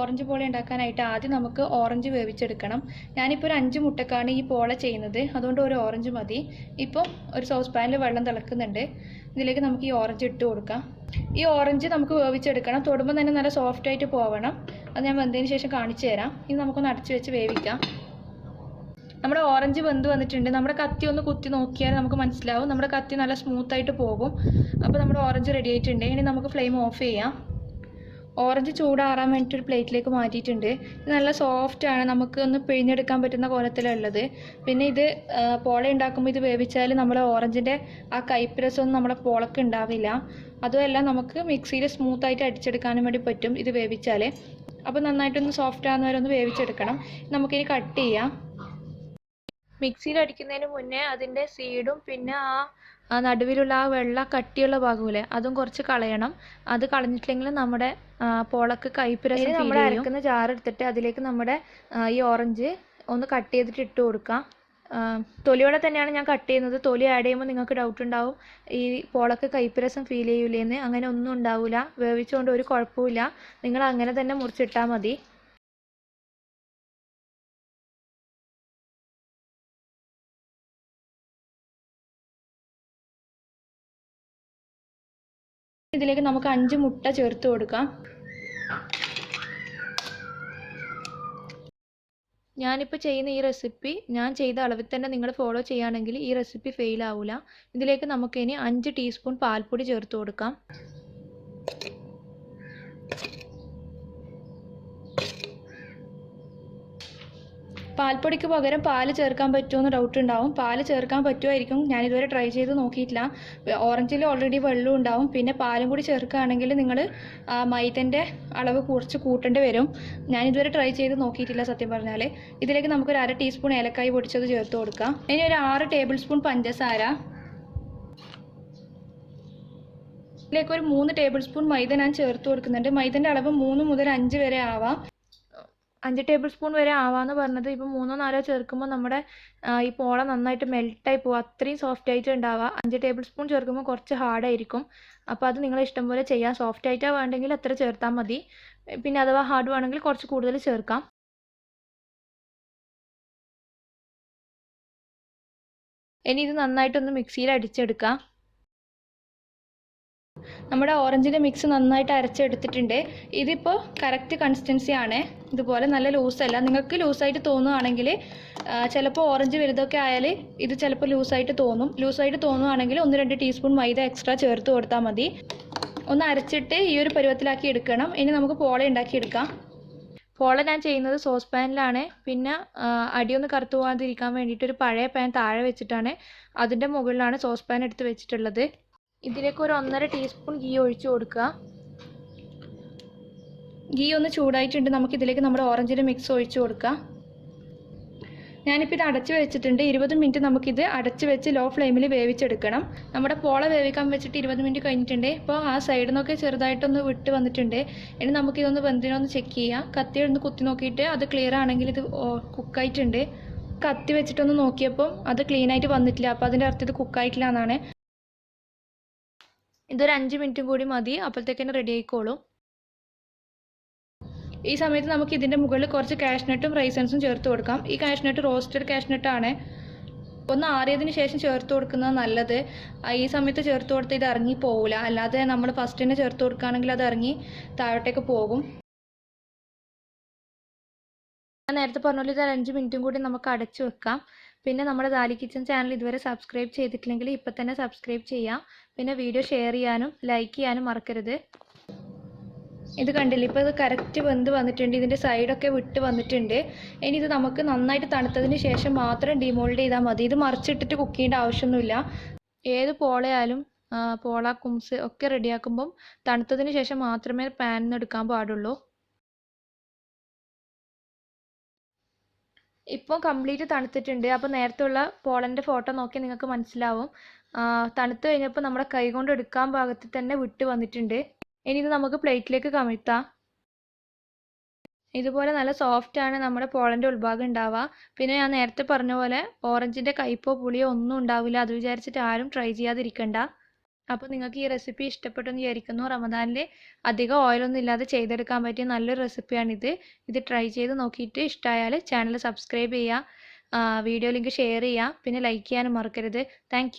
Orange പോള ഉണ്ടാക്കാനായിട്ട് ആദ്യം നമുക്ക് ഓറഞ്ച് വേവിച്ചെടുക്കണം. ഞാനിപ്പോൾ ഒരു 5 മുട്ടക്കാണ് ഈ പോള ചെയ്യുന്നത്, അതുകൊണ്ട് ഒരു ഓറഞ്ച് മതി. ഇപ്പോൾ ഒരു സോസ് പാനിൽ വെള്ളം തിളക്കുന്നുണ്ട്, ഇതിലേക്ക് നമുക്ക് ഈ ഓറഞ്ച് ഇട്ട് കൊടുക്കാം. ഈ ഓറഞ്ച് നമുക്ക് വേവിച്ചെടുക്കണം, തൊടുമ്പോൾ തന്നെ നല്ല സോഫ്റ്റ് ആയിട്ട് പോവണം. അത് ഞാൻ വെന്തതിന് ശേഷം കാണിച്ചു തരാം. ഇനി നമുക്കൊന്ന് അടച്ചു വെച്ച് വേവിക്കാം. നമ്മുടെ ഓറഞ്ച് വെന്ത് വന്നിട്ടുണ്ട്. നമ്മുടെ കത്തി ഒന്ന് കുത്തി നോക്കിയാൽ നമുക്ക് മനസ്സിലാവും, നമ്മുടെ കത്തി നല്ല സ്മൂത്തായിട്ട് പോകും. അപ്പോൾ നമ്മുടെ ഓറഞ്ച് റെഡി ആയിട്ടുണ്ട്. ഇനി നമുക്ക് ഫ്ലെയിം ഓഫ് ചെയ്യാം. ഓറഞ്ച് ചൂടാറാൻ വേണ്ടിയിട്ട് ഒരു പ്ലേറ്റിലേക്ക് മാറ്റിയിട്ടുണ്ട്. ഇത് നല്ല സോഫ്റ്റാണ്, നമുക്ക് ഒന്ന് പിഴിഞ്ഞെടുക്കാൻ പറ്റുന്ന കോലത്തിലുള്ളത്. പിന്നെ ഇത് പോള ഉണ്ടാക്കുമ്പോൾ ഇത് വേവിച്ചാൽ നമ്മുടെ ഓറഞ്ചിൻ്റെ ആ കയ്പ്പ് രസമൊന്നും നമ്മുടെ പോളക്ക് ഉണ്ടാവില്ല. അതുമല്ല നമുക്ക് മിക്സിയിൽ സ്മൂത്തായിട്ട് അടിച്ചെടുക്കാനും വേണ്ടി പറ്റും ഇത് വേവിച്ചാൽ. അപ്പോൾ നന്നായിട്ടൊന്ന് സോഫ്റ്റ് ആകുന്ന വരെ ഒന്ന് വേവിച്ചെടുക്കണം. നമുക്കിനി കട്ട് ചെയ്യാം. മിക്സിയിൽ അടിക്കുന്നതിന് മുന്നേ അതിൻ്റെ സീഡും പിന്നെ ആ നടുവിലുള്ള ആ വെള്ള കട്ടിയുള്ള ഭാഗമില്ലേ, അതും കുറച്ച് കളയണം. അത് കളഞ്ഞിട്ടില്ലെങ്കിൽ നമ്മുടെ പോളക്ക് കയ്പ്പ് രസം ഫീൽ ചെയ്യും. നമ്മൾ അരക്കുന്ന ജാർ എടുത്തിട്ട് അതിലേക്ക് നമ്മുടെ ഈ ഓറഞ്ച് ഒന്ന് കട്ട് ചെയ്തിട്ട് ഇട്ട് കൊടുക്കാം. തൊലിയോടെ തന്നെയാണ് ഞാൻ കട്ട് ചെയ്യുന്നത്. തൊലി ആഡ് ചെയ്യുമ്പോൾ നിങ്ങൾക്ക് ഡൗട്ട് ഉണ്ടാവും, ഈ പോളക്ക് കയ്പ്പ് രസം ഫീൽ ചെയ്യൂലേന്ന്. അങ്ങനെ ഒന്നും ഉണ്ടാവില്ല, വേവിച്ചുകൊണ്ട് ഒരു കുഴപ്പമില്ല. നിങ്ങൾ അങ്ങനെ തന്നെ മുറിച്ചിട്ടാൽ മതി. ഇതിലേക്ക് നമുക്ക് 5 മുട്ട ചേർത്ത് കൊടുക്കാം. ഞാനിപ്പോൾ ചെയ്യുന്ന ഈ റെസിപ്പി ഞാൻ ചെയ്ത അളവിൽ തന്നെ നിങ്ങൾ ഫോളോ ചെയ്യുകയാണെങ്കിൽ ഈ റെസിപ്പി ഫെയിൽ ആവില്ല. ഇതിലേക്ക് നമുക്കിനി 5 ടീസ്പൂൺ പാൽപ്പൊടി ചേർത്ത് കൊടുക്കാം. പാൽപ്പൊടിക്ക് പകരം പാല് ചേർക്കാൻ പറ്റുമെന്ന് ഡൗട്ട് ഉണ്ടാവും. പാല് ചേർക്കാൻ പറ്റുമായിരിക്കും, ഞാനിതുവരെ ട്രൈ ചെയ്ത് നോക്കിയിട്ടില്ല. ഓറഞ്ചിൽ ഓൾറെഡി വെള്ളം ഉണ്ടാവും, പിന്നെ പാലും കൂടി ചേർക്കുകയാണെങ്കിൽ നിങ്ങൾ മൈദൻ്റെ അളവ് കുറച്ച് കൂട്ടേണ്ടി വരും. ഞാനിതുവരെ ട്രൈ ചെയ്ത് നോക്കിയിട്ടില്ല സത്യം പറഞ്ഞാൽ. ഇതിലേക്ക് നമുക്കൊരു 1/2 ടീസ്പൂൺ ഏലക്കായ് പൊടിച്ചത് ചേർത്ത് കൊടുക്കാം. ഇനി ഒരു 6 ടേബിൾ സ്പൂൺ പഞ്ചസാര. ഇതിലേക്ക് ഒരു 3 ടേബിൾ സ്പൂൺ മൈദ ഞാൻ ചേർത്ത് കൊടുക്കുന്നുണ്ട്. മൈദൻ്റെ അളവ് 3 മുതൽ 5 വരെ ആവാം. 5 ടേബിൾ സ്പൂൺ വരെ ആവാമെന്ന് പറഞ്ഞത്, ഇപ്പോൾ 3 4 ചേർക്കുമ്പോൾ നമ്മുടെ ഈ പോള നന്നായിട്ട് മെൽട്ടായി പോകും, അത്രയും സോഫ്റ്റ് ആയിട്ട് ഉണ്ടാവുക. 5 ടേബിൾ സ്പൂൺ ചേർക്കുമ്പോൾ കുറച്ച് ഹാർഡായിരിക്കും. അപ്പോൾ അത് നിങ്ങൾ ഇഷ്ടം പോലെ ചെയ്യാം. സോഫ്റ്റ് ആയിട്ടാണ് വേണ്ടെങ്കിൽ അത്ര ചേർത്താൽ മതി. പിന്നെ അഥവാ ഹാർഡ് വേണമെങ്കിൽ കുറച്ച് കൂടുതൽ ചേർക്കാം. ഇനി ഇത് നന്നായിട്ടൊന്ന് മിക്സിയിൽ അടിച്ചെടുക്കാം. നമ്മുടെ ഓറഞ്ചിൻ്റെ മിക്സ് നന്നായിട്ട് അരച്ചെടുത്തിട്ടുണ്ട്. ഇതിപ്പോൾ കറക്റ്റ് കൺസിസ്റ്റൻസി ആണ്. ഇതുപോലെ നല്ല ലൂസല്ല. നിങ്ങൾക്ക് ലൂസായിട്ട് തോന്നുകയാണെങ്കിൽ, ചിലപ്പോൾ ഓറഞ്ച് വലുതൊക്കെ ആയാൽ ഇത് ചിലപ്പോൾ ലൂസായിട്ട് തോന്നും. ലൂസായിട്ട് തോന്നുകയാണെങ്കിൽ 1-2 ടീസ്പൂൺ മൈദ എക്സ്ട്രാ ചേർത്ത് കൊടുത്താൽ മതി. ഒന്ന് അരച്ചിട്ട് ഈ ഒരു പരുവത്തിലാക്കി എടുക്കണം. ഇനി നമുക്ക് പോള ഉണ്ടാക്കിയെടുക്കാം. പോള ഞാൻ ചെയ്യുന്നത് സോസ് പാനിലാണ്. പിന്നെ അടിയൊന്ന് കറുത്തു പോകാതിരിക്കാൻ വേണ്ടിയിട്ട് ഒരു പഴയ പാൻ താഴെ വെച്ചിട്ടാണ് അതിൻ്റെ മുകളിലാണ് സോസ് പാൻ എടുത്ത് വെച്ചിട്ടുള്ളത്. ഇതിലേക്ക് ഒരു 1.5 ടീസ്പൂൺ ഗീ ഒഴിച്ചു കൊടുക്കുക. ഗീ ഒന്ന് ചൂടായിട്ടുണ്ട്. നമുക്കിതിലേക്ക് നമ്മുടെ ഓറഞ്ചിൻ്റെ മിക്സ് ഒഴിച്ചു കൊടുക്കാം. ഞാനിപ്പോൾ ഇത് അടച്ച് വെച്ചിട്ടുണ്ട്. 20 മിനിറ്റ് നമുക്കിത് അടച്ച് വെച്ച് ലോ ഫ്ലെയിമിൽ വേവിച്ചെടുക്കണം. നമ്മുടെ പോള വേവിക്കാൻ വെച്ചിട്ട് 20 മിനിറ്റ് കഴിഞ്ഞിട്ടുണ്ട്. ഇപ്പോൾ ആ സൈഡിൽ നിന്നൊക്കെ ചെറുതായിട്ടൊന്ന് വിട്ട് വന്നിട്ടുണ്ട്. ഇനി നമുക്കിതൊന്ന് വെന്തിനൊന്ന് ചെക്ക് ചെയ്യാം. കത്തി ഒന്ന് കുത്തി നോക്കിയിട്ട് അത് ക്ലിയർ ആണെങ്കിൽ ഇത് കുക്കായിട്ടുണ്ട്. കത്തി വെച്ചിട്ടൊന്ന് നോക്കിയപ്പോൾ അത് ക്ലീനായിട്ട് വന്നിട്ടില്ല, അപ്പോൾ അതിൻ്റെ അർത്ഥം ഇത് കുക്കായിട്ടില്ല എന്നാണ്. ഇതൊരു 5 മിനിറ്റും കൂടി മതി, അപ്പോഴത്തേക്ക് റെഡി ആയിക്കോളും. ഈ സമയത്ത് നമുക്ക് ഇതിൻ്റെ മുകളിൽ കുറച്ച് കാഷ്നട്ടും റൈസൻസും ചേർത്ത് കൊടുക്കാം. ഈ കാഷ്നട്ട് റോസ്റ്റഡ് കാഷ്നട്ടാണ്. ഒന്ന് ആറിയതിന് ശേഷം ചേർത്ത് കൊടുക്കുന്നത് നല്ലത്. ഈ സമയത്ത് ചേർത്ത് കൊടുത്ത് ഇത് ഇറങ്ങി പോകില്ല. അല്ലാതെ നമ്മൾ ഫസ്റ്റ് തന്നെ ചേർത്ത് കൊടുക്കുകയാണെങ്കിൽ അത് ഇറങ്ങി താഴോട്ടേക്ക് പോകും. ഞാൻ നേരത്തെ പറഞ്ഞ പോലെ ഇത് 5 മിനിറ്റും കൂടി നമുക്ക് അടച്ചു വെക്കാം. പിന്നെ നമ്മുടെ ദാലി കിച്ചൻ ചാനൽ ഇതുവരെ സബ്സ്ക്രൈബ് ചെയ്തിട്ടില്ലെങ്കിൽ ഇപ്പം തന്നെ സബ്സ്ക്രൈബ് ചെയ്യാം. പിന്നെ വീഡിയോ ഷെയർ ചെയ്യാനും ലൈക്ക് ചെയ്യാനും മറക്കരുത്. ഇത് കണ്ടില്ലേ, ഇപ്പോൾ ഇത് കറക്റ്റ് വെന്ത് വന്നിട്ടുണ്ട്. ഇതിൻ്റെ സൈഡൊക്കെ വിട്ട് വന്നിട്ടുണ്ട്. ഇനി ഇത് നമുക്ക് നന്നായിട്ട് തണുത്തതിന് ശേഷം മാത്രം ഡിമോൾഡ് ചെയ്താൽ മതി. ഇത് മറിച്ചിട്ടിട്ട് കുക്ക് ചെയ്യേണ്ട ആവശ്യമൊന്നുമില്ല. ഏത് പോളയായാലും പോള കുംസ് ഒക്കെ റെഡിയാക്കുമ്പം തണുത്തതിന് ശേഷം മാത്രമേ പാനിൽ നിന്ന് എടുക്കാൻ പാടുള്ളൂ. ഇപ്പോൾ കംപ്ലീറ്റ് തണുത്തിട്ടുണ്ട്. അപ്പോൾ നേരത്തെയുള്ള പോളൻ്റെ ഫോട്ടോ നോക്കി നിങ്ങൾക്ക് മനസ്സിലാവും. തണുത്ത് കഴിഞ്ഞപ്പോൾ നമ്മുടെ കൈ കൊണ്ട് എടുക്കാൻ പാകത്തിൽ തന്നെ വിട്ട് വന്നിട്ടുണ്ട്. ഇനി ഇത് നമുക്ക് പ്ലേറ്റിലേക്ക് കമിഴ്ത്താം. ഇതുപോലെ നല്ല സോഫ്റ്റ് ആണ് നമ്മുടെ പോളൻ്റെ ഉൾഭാഗം ഉണ്ടാവുക. പിന്നെ ഞാൻ നേരത്തെ പറഞ്ഞ പോലെ ഓറഞ്ചിൻ്റെ കയ്പോ പുളിയോ ഒന്നും ഉണ്ടാവില്ല. അത് വിചാരിച്ചിട്ട് ആരും ട്രൈ ചെയ്യാതിരിക്കണ്ട. അപ്പോൾ നിങ്ങൾക്ക് ഈ റെസിപ്പി ഇഷ്ടപ്പെട്ടെന്ന് വിചാരിക്കുന്നു. റമദാനിൽ അധികം ഓയിലൊന്നും ഇല്ലാതെ ചെയ്തെടുക്കാൻ പറ്റിയ നല്ലൊരു റെസിപ്പിയാണിത്. ഇത് ട്രൈ ചെയ്ത് നോക്കിയിട്ട് ഇഷ്ടമായാൽ ചാനൽ സബ്സ്ക്രൈബ് ചെയ്യുക, വീഡിയോ ലിങ്ക് ഷെയർ ചെയ്യുക, പിന്നെ ലൈക്ക് ചെയ്യാനും മറക്കരുത്. താങ്ക്